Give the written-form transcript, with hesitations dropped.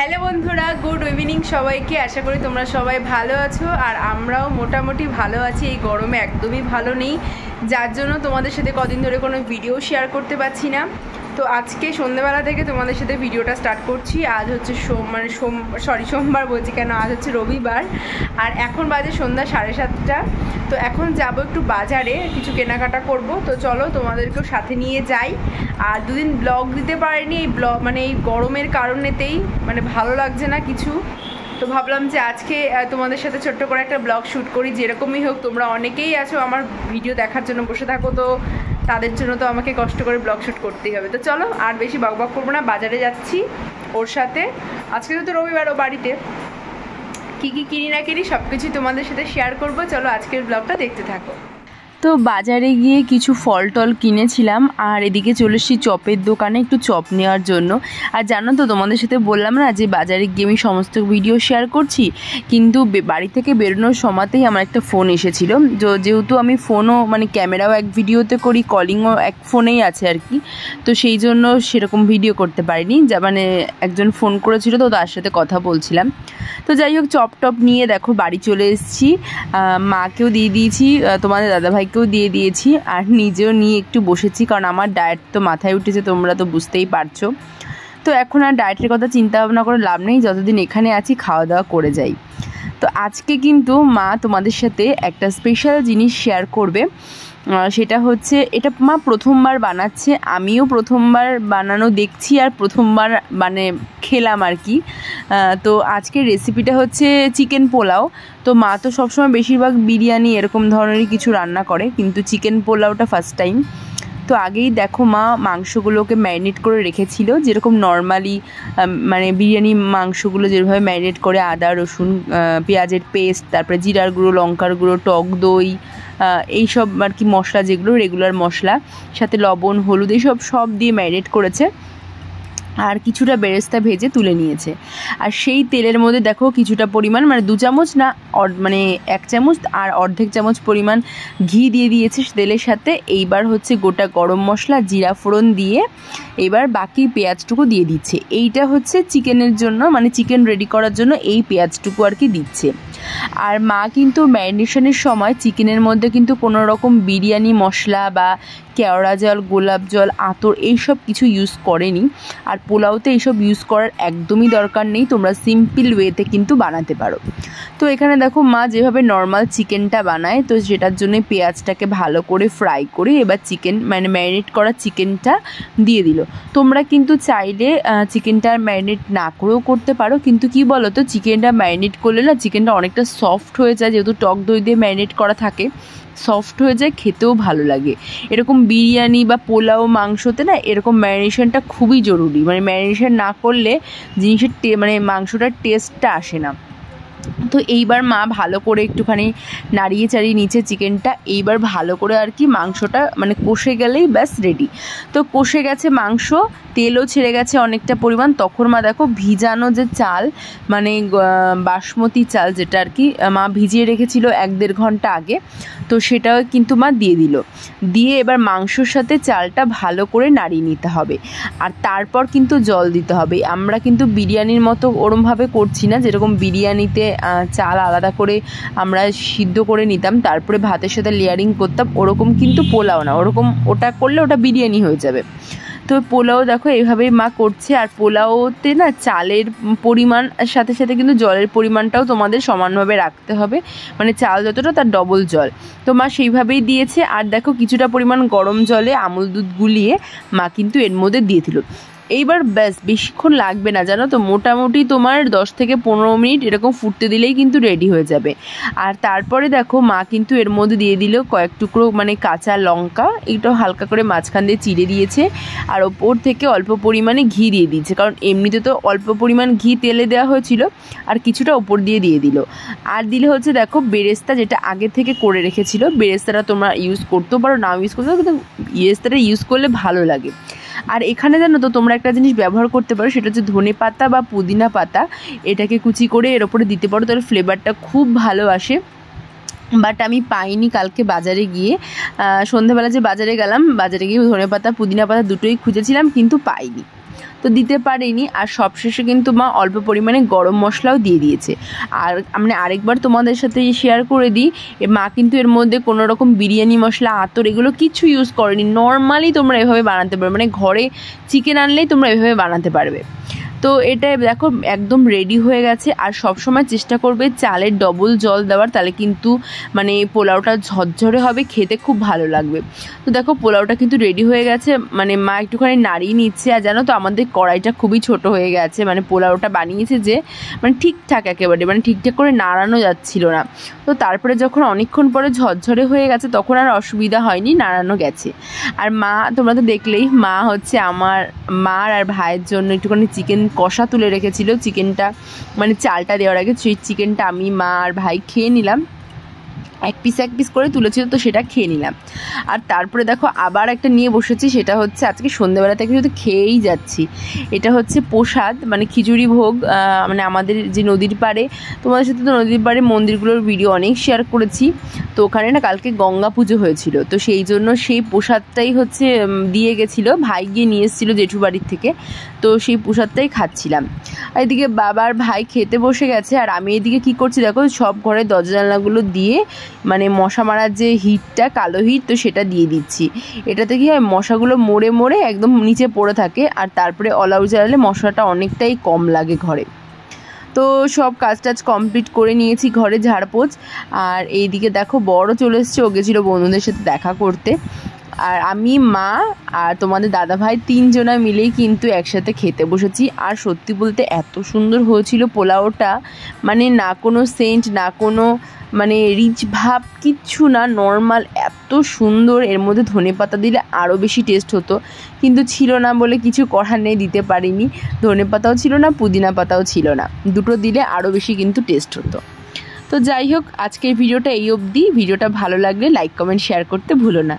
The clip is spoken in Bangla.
হ্যালো বন্ধুরা, গুড ইভিনিং সবাইকে। আশা করি তোমরা সবাই ভালো আছো, আর আমরাও মোটামুটি ভালো আছি। এই গরমে একদমই ভালো নেই, যার জন্য তোমাদের সাথে কদিন ধরে কোনো ভিডিও শেয়ার করতে পারছি না। তো আজকে সন্ধ্যেবেলা থেকে তোমাদের সাথে ভিডিওটা স্টার্ট করছি। আজ হচ্ছে সোমবার বলছি কেন, আজ হচ্ছে রবিবার, আর এখন বাজে সন্ধ্যা 7:30। তো এখন যাব একটু বাজারে, কিছু কেনাকাটা করব। তো চলো তোমাদেরকেও সাথে নিয়ে যাই। আর দুদিন ব্লগ দিতে পারিনি, এই এই গরমের কারণেতেই ভালো লাগছে না কিছু। তো ভাবলাম যে আজকে তোমাদের সাথে ছোট্ট করে একটা ব্লগ শ্যুট করি। যেরকমই হোক, তোমরা অনেকেই আছো আমার ভিডিও দেখার জন্য বসে থাকো, তো তাদের জন্য তো আমাকে কষ্ট করে ব্লগ শ্যুট করতেই হবে। তো চলো আর বেশি বকবক করবো না, বাজারে যাচ্ছি ওর সাথে। আজকে তো রবিবার, ও বাড়িতে, কী কী কিনি না কিনি সব কিছুই তোমাদের সাথে শেয়ার করবো। চলো আজকের ব্লগটা দেখতে থাকো। তো বাজারে গিয়ে কিছু ফল টল কিনেছিলাম, আর এদিকে চলে এসেছি চপের দোকানে একটু চপ নেওয়ার জন্য। আর জানো তো, তোমাদের সাথে বললাম না যে বাজারে গিয়ে আমি সমস্ত ভিডিও শেয়ার করছি, কিন্তু বাড়ি থেকে বেরোনোর সময়তেই আমার একটা ফোন এসেছিলো। যেহেতু আমি ফোনও ক্যামেরাও এক ভিডিওতে করি, কলিংও এক ফোনেই আছে আর কি, তো সেই জন্য সেরকম ভিডিও করতে পারিনি। যা একজন ফোন করেছিল, তো তার সাথে কথা বলছিলাম। তো যাই হোক, চপ টপ নিয়ে দেখো বাড়ি চলে এসেছি। মাকেও দিয়ে দিয়েছি, তোমাদের দাদাভাইকেও দিয়ে দিয়েছি, আর নিজেও নিয়ে একটু বসেছি, কারণ আমার ডায়েট তো মাথায় উঠেছে, তোমরা তো বুঝতেই পারছো। তো এখন আর ডায়েটের কথা চিন্তা ভাবনা করে লাভ নেই, যতদিন এখানে আছি খাওয়া দাওয়া করে যাই। তো আজকে কিন্তু মা তোমাদের সাথে একটা স্পেশাল জিনিস শেয়ার করবে। সেটা হচ্ছে, এটা মা প্রথমবার বানাচ্ছে, আমিও প্রথমবার বানানো দেখছি, আর প্রথমবার খেলাম আর কি। তো আজকের রেসিপিটা হচ্ছে চিকেন পোলাও। তো মা তো সবসময় বেশিরভাগ বিরিয়ানি এরকম ধরনেরই কিছু রান্না করে, কিন্তু চিকেন পোলাওটা ফার্স্ট টাইম। তো আগেই দেখো মা মাংসগুলোকে ম্যারিনেট করে রেখেছিল, যেরকম নর্মালি বিরিয়ানি মাংসগুলো যেভাবে ম্যারিনেট করে, আদা রসুন পেঁয়াজের পেস্ট, তারপরে জিরার গুঁড়ো, লঙ্কার গুঁড়ো, টক দই, এইসব আর কি মশলা, যেগুলো রেগুলার মশলা, সাথে লবণ হলুদ এইসব সব দিয়ে ম্যারিনেট করেছে। আর কিছুটা বেরেস্তা ভেজে তুলে নিয়েছে। আর সেই তেলের মধ্যে দেখো কিছুটা পরিমাণ 2 চামচ না, 1 চামচ আর অর্ধেক চামচ পরিমাণ ঘি দিয়ে দিয়েছে তেলের সাথে। এইবার হচ্ছে গোটা গরম মশলা, জিরা ফোড়ন দিয়ে এবার বাকি পেঁয়াজটুকু দিয়ে দিচ্ছে। এইটা হচ্ছে চিকেনের জন্য, চিকেন রেডি করার জন্য এই পেঁয়াজটুকু আর কি দিচ্ছে। আর মা কিন্তু ম্যারিনেশনের সময় চিকেনের মধ্যে কিন্তু কোনো রকম বিরিয়ানি মশলা বা কেওড়া জল, গোলাপ জল, আতর এইসব কিছু ইউজ করেনি। আর পোলাওতে এইসব ইউজ করার একদমই দরকার নেই, তোমরা সিম্পল ওয়েতে কিন্তু বানাতে পারো। তো এখানে দেখো মা যেভাবে নর্মাল চিকেনটা বানায়, তো সেটার জন্য পেঁয়াজটাকে ভালো করে ফ্রাই করে এবার চিকেন ম্যারিনেট করা চিকেনটা দিয়ে দিল। তোমরা কিন্তু চাইলে চিকেনটা ম্যারিনেট না করেও করতে পারো, কিন্তু কি বলো তো, চিকেনটা ম্যারিনেট করলে না চিকেনটা অনেকটা সফট হয়ে যায়, যেহেতু টক দই দিয়ে ম্যারিনেট করা থাকে, সফট হয়ে যায়, খেতেও ভালো লাগে। এরকম বিরিয়ানি বা পোলাও মাংসতে না এরকম ম্যারিনেশনটা খুবই জরুরি। ম্যারিনেশন না করলে জিনিসের মাংসটার টেস্টটা আসে না। তো এইবার মা ভালো করে একটুখানি নাড়িয়ে চাড়িয়ে নিচে চিকেনটা। এইবার ভালো করে আর কি মাংসটা কষে গেলেই ব্যাস রেডি। তো কষে গেছে মাংস, তেলও ছেড়ে গেছে অনেকটা পরিমাণ। তখন মা দেখো ভিজানো যে চাল, বাসমতি চাল, যেটা আর কি মা ভিজিয়ে রেখেছিল 1-1.5 ঘন্টা আগে, তো সেটাও কিন্তু মা দিয়ে দিল। দিয়ে এবার মাংসর সাথে চালটা ভালো করে নাড়িয়ে নিতে হবে, আর তারপর কিন্তু জল দিতে হবে। আমরা কিন্তু বিরিয়ানির মতো ওরমভাবে করছি না, যেরকম বিরিয়ানিতে চাল আলাদা করে আমরা সিদ্ধ করে নিতাম, তারপরে ভাতের সাথে লেয়ারিং করতাম, ওরকম কিন্তু পোলাও না। ওটা করলে ওটা বিরিয়ানি হয়ে যাবে। তো পোলাও দেখো এইভাবেই মা করছে। আর পোলাওতে না চালের পরিমাণ সাথে সাথে কিন্তু জলের পরিমাণটাও তোমাদের সমানভাবে রাখতে হবে, চাল যতটা তার ডবল জল। তো মা সেইভাবেই দিয়েছে। আর দেখো কিছুটা পরিমাণ গরম জলে আমুল দুধ গুলিয়ে মা কিন্তু এর মধ্যে দিয়ে দিল। এইবার ব্যাস বেশিক্ষণ লাগবে না, জানো তো, মোটামুটি তোমার 10 থেকে 15 মিনিট এরকম ফুটতে দিলেই কিন্তু রেডি হয়ে যাবে। আর তারপরে দেখো মা কিন্তু এর মধ্যে দিয়ে দিল কয়েক টুকরো কাঁচা লঙ্কা, একটু হালকা করে মাঝখান দিয়ে চিড়ে দিয়েছে। আর ওপর থেকে অল্প পরিমাণে ঘি দিয়ে দিয়েছে, কারণ এমনিতে তো অল্প পরিমাণ ঘি তেলে দেওয়া হয়েছিল, আর কিছুটা ওপর দিয়ে দিল। আর দিলে হচ্ছে দেখো বেরেস্তা, যেটা আগে থেকে করে রেখেছিল। বেরেস্তাটা তোমরা ইউজ করতেও পারো, নাও ইউজ করতে পারো, কিন্তু বেরেস্তাটা ইউজ করলে ভালো লাগে। আর এখানে জানো তো তোমরা একটা জিনিস ব্যবহার করতে পারো, সেটা হচ্ছে ধনে পাতা বা পুদিনা পাতা। এটাকে কুচি করে এর ওপরে দিতে পারো, তাহলে ফ্লেভারটা খুব ভালো আসে। বাট আমি পাইনি কালকে বাজারে গিয়ে, সন্ধ্যাবেলা যে বাজারে গেলাম, বাজারে গিয়ে ধনেপাতা পুদিনা পাতা দুটোই খুঁজেছিলাম কিন্তু পাইনি। তো দিতে পারিনি। আর সবশেষে কিন্তু মা অল্প পরিমাণে গরম মশলাও দিয়ে দিয়েছে। আর মানে আরেকবার তোমাদের সাথে শেয়ার করে দিই, মা কিন্তু এর মধ্যে কোনো রকম বিরিয়ানি মশলা, আতর এগুলো কিছু ইউজ করেনি। নর্মালি তোমরা এভাবে বানাতে পারবে, মানে ঘরে চিকেন আনলেই তোমরা এভাবে বানাতে পারবে। তো এটা দেখো একদম রেডি হয়ে গেছে। আর সব সময় চেষ্টা করবে চালের ডবল জল দেওয়ার, তাহলে কিন্তু মানে পোলাওটা ঝরঝরে হবে, খেতে খুব ভালো লাগবে। তো দেখো পোলাওটা কিন্তু রেডি হয়ে গেছে, মানে মা একটুখানি নাড়িয়ে নিচ্ছে। আর জানো তো আমাদের কড়াইটা খুবই ছোট হয়ে গেছে, মানে পোলাওটা বানিয়েছে যে মানে ঠিকঠাক একেবারে মানে ঠিকঠাক করে নাড়ানো যাচ্ছিল না। তো তারপরে যখন অনেকক্ষণ পরে ঝরঝরে হয়ে গেছে তখন আর অসুবিধা হয়নি, নাড়ানো গেছে। আর মা তোমরা তো দেখলেই, মা হচ্ছে আমার মার আর ভাইয়ের জন্য একটুখানি চিকেন কষা তুলে রেখেছিল। চিকেনটা মানে চালটা দেওয়ার আগে সেই চিকেনটা আমি, মা আর ভাই খেয়ে নিলাম। এক পিস করে তুলেছিল, তো সেটা খেয়ে নিলাম। আর তারপরে দেখো আবার একটা নিয়ে বসেছি, সেটা হচ্ছে আজকে সন্ধ্যেবেলা থেকে শুধু খেয়েই যাচ্ছি। এটা হচ্ছে প্রসাদ, মানে খিচুড়ি ভোগ। মানে আমাদের যে নদীর পাড়ে, তোমাদের সাথে তো নদীর পাড়ে মন্দিরগুলোর ভিডিও অনেক শেয়ার করেছি। তো ওখানে না কালকে গঙ্গা পুজো হয়েছিল, তো সেই জন্য সেই প্রসাদটাই হচ্ছে দিয়ে গেছিলো, ভাই গিয়ে নিয়ে এসেছিলো জেঠু বাড়ির থেকে। তো সেই প্রসাদটাই খাচ্ছিলাম। আর এদিকে বাবার ভাই খেতে বসে গেছে, আর আমি এদিকে কি করছি দেখো, সব ঘরে দরজা জানলাগুলো দিয়ে মানে মশা মারার যে হিটটা, কালো হিট, তো সেটা দিয়ে দিচ্ছি। এটাতে কি হয়, মশাগুলো মরে মরে একদম নিচে পড়ে থাকে। আর তারপরে অল আউট জ্বালালে মশাটা অনেকটাই কম লাগে ঘরে। তো সব কাজ টাজ কমপ্লিট করে নিয়েছি, ঘরে ঝাড়পোছ। আর এইদিকে দেখো বড় চলে এসছে, ও গেছিলো বন্ধুদের সাথে দেখা করতে। আর আমি, মা আর তোমাদের দাদাভাই তিনজনা মিলেই কিন্তু একসাথে খেতে বসেছি। আর সত্যি বলতে এত সুন্দর হয়েছিল পোলাওটা, মানে না কোনো সেন্ট, না কোনো মানে রিচ ভাব, কিচ্ছু না, নর্মাল, এত সুন্দর। এর মধ্যে ধনেপাতা দিলে আরও বেশি টেস্ট হতো, কিন্তু ছিল না বলে কিছু করার নেই, দিতে পারিনি। ধনেপাতাও ছিল না, পুদিনা পাতাও ছিল না, দুটো দিলে আরও বেশি কিন্তু টেস্ট হতো। তো যাই হোক, আজকের ভিডিওটা এই অবধি। ভিডিওটা ভালো লাগলে লাইক, কমেন্ট, শেয়ার করতে ভুলো না।